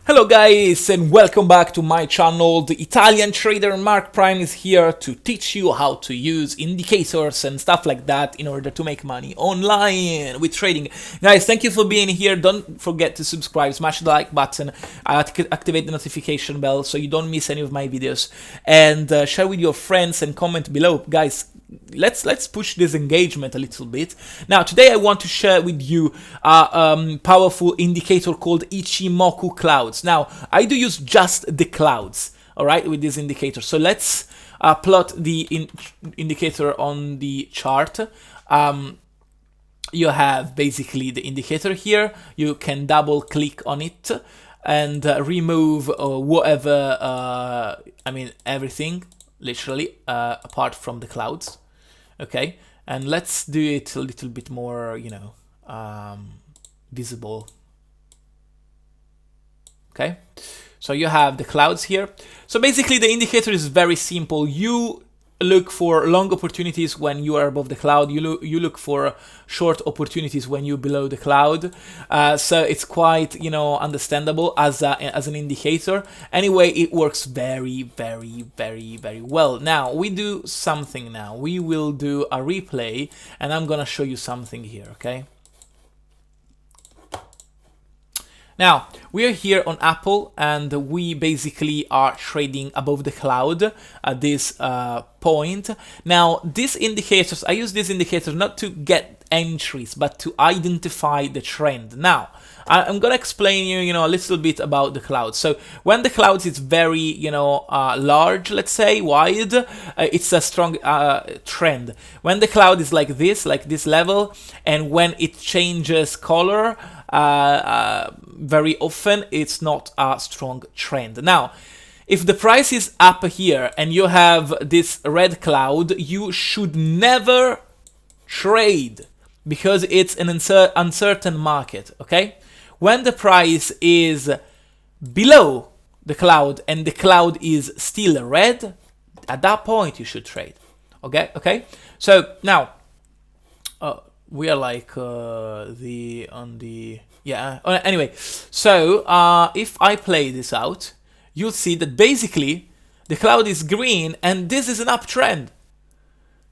Hello guys and welcome back to my channel. The Italian trader Mark Prime is here to teach you how to use indicators and stuff like that in order to make money online with trading. Guys, thank you for being here. Don't forget to subscribe, smash the like button, activate the notification bell so you don't miss any of my videos, and share with your friends and comment below. Guys, let's push this engagement a little bit. Now today I want to share with you a powerful indicator called Ichimoku clouds. Now I do use just the clouds, all right, with this indicator. So let's plot the indicator on the chart. You have basically the indicator here. You can double click on it and remove whatever, I mean everything, literally, apart from the clouds. Okay, and let's do it a little bit more, you know, visible. Okay, so you have the clouds here. So basically the indicator is very simple. You look for long opportunities when you are above the cloud. You look for short opportunities when you're below the cloud. So it's quite, you know, understandable as an indicator. Anyway, it works very well. Now we do something. Now we will do a replay, and I'm gonna show you something here. Okay. Now, we are here on Apple, and we basically are trading above the cloud at this point. Now, these indicators, I use these indicators not to get entries, but to identify the trend. Now, I'm gonna explain you, a little bit about the cloud. So, when the cloud is very, large, let's say, wide, it's a strong trend. When the cloud is like this level, and when it changes color, very often it's not a strong trend. Now, if the price is up here and you have this red cloud, you should never trade because it's an uncertain market. Okay, when the price is below the cloud and the cloud is still red, at that point you should trade. Okay, so now we are like anyway, so if I play this out, you'll see that basically the cloud is green and this is an uptrend.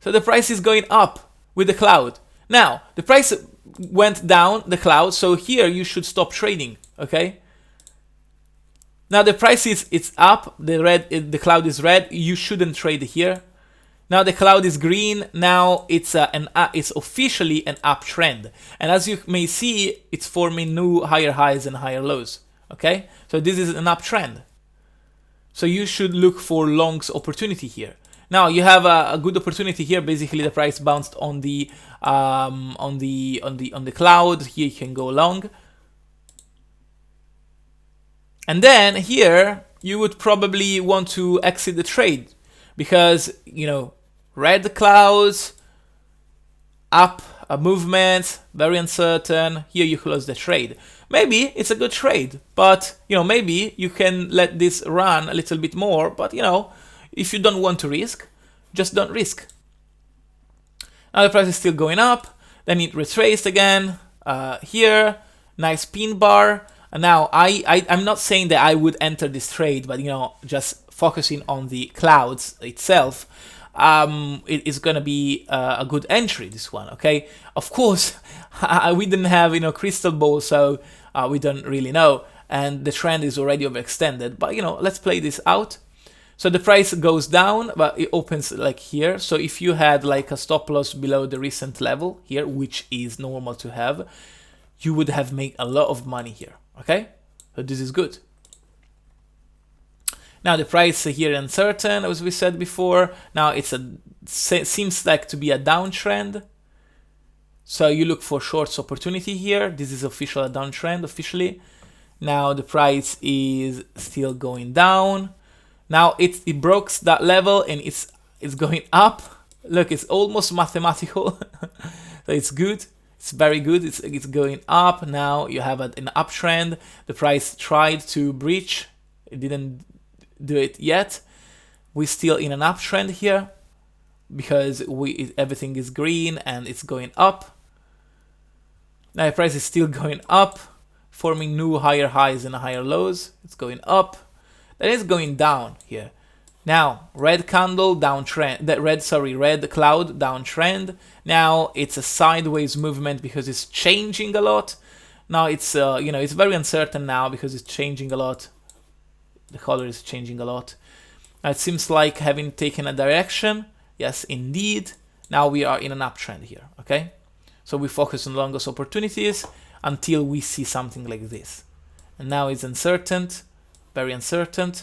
So the price is going up with the cloud. Now the price went down the cloud, so here you should stop trading. Okay, now the price it's up, the cloud is red, you shouldn't trade here. Now the cloud is green. Now it's officially an uptrend, and as you may see, it's forming new higher highs and higher lows. Okay, so this is an uptrend. So you should look for longs opportunity here. Now you have a good opportunity here. Basically, the price bounced on the cloud. Here you can go long, and then here you would probably want to exit the trade because red clouds, up, a movement, very uncertain. Here you close the trade. Maybe it's a good trade, but maybe you can let this run a little bit more. But if you don't want to risk, just don't risk. Now the price is still going up. Then it retraced again. Here, nice pin bar. And now I'm not saying that I would enter this trade, but just focusing on the clouds itself. It is gonna be a good entry, this one. Okay, of course we didn't have crystal ball, so we don't really know, and the trend is already overextended, but let's play this out. So the price goes down, but it opens like here. So if you had like a stop loss below the recent level here, which is normal to have, you would have made a lot of money here. Okay, so this is good. Now the price here uncertain, as we said before. Now seems like to be a downtrend. So you look for shorts opportunity here. This is official a downtrend officially. Now the price is still going down. Now it broke that level and it's going up. Look, it's almost mathematical. So it's good. It's very good. It's going up. Now you have an uptrend. The price tried to breach. It didn't do it yet. We're still in an uptrend here because everything is green and it's going up. Now the price is still going up. forming new higher highs and higher lows. It's going up, then it's going down here. Now, red candle downtrend, red cloud downtrend. Now it's a sideways movement because it's changing a lot. Now it's it's very uncertain now because it's changing a lot. The color is changing a lot. Now it seems like having taken a direction. Yes, indeed. Now we are in an uptrend here. Okay, so we focus on longest opportunities until we see something like this. And now it's uncertain, very uncertain.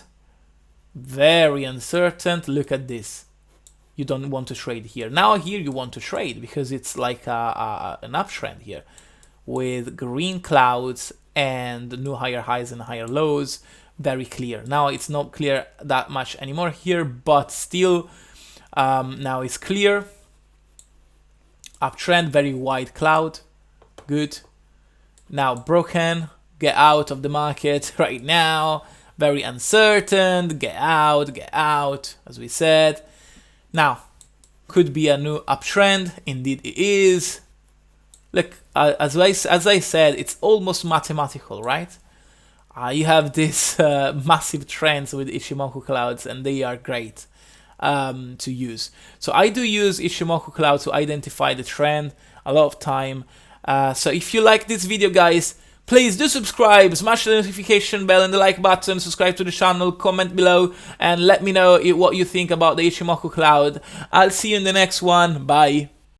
Very uncertain. Look at this. You don't want to trade here. Now here you want to trade because it's like an uptrend here with green clouds and new higher highs and higher lows. Very clear. Now it's not clear that much anymore here, but still now it's clear. Uptrend, very wide cloud. Good. Now broken. Get out of the market right now. Very uncertain, get out, as we said. Now, could be a new uptrend, indeed it is. Look, as I said, it's almost mathematical, right? You have this massive trends with Ichimoku clouds, and they are great to use. So I do use Ichimoku cloud to identify the trend a lot of time. So if you like this video, guys, please do subscribe, smash the notification bell and the like button, subscribe to the channel, comment below, and let me know what you think about the Ichimoku cloud. I'll see you in the next one. Bye.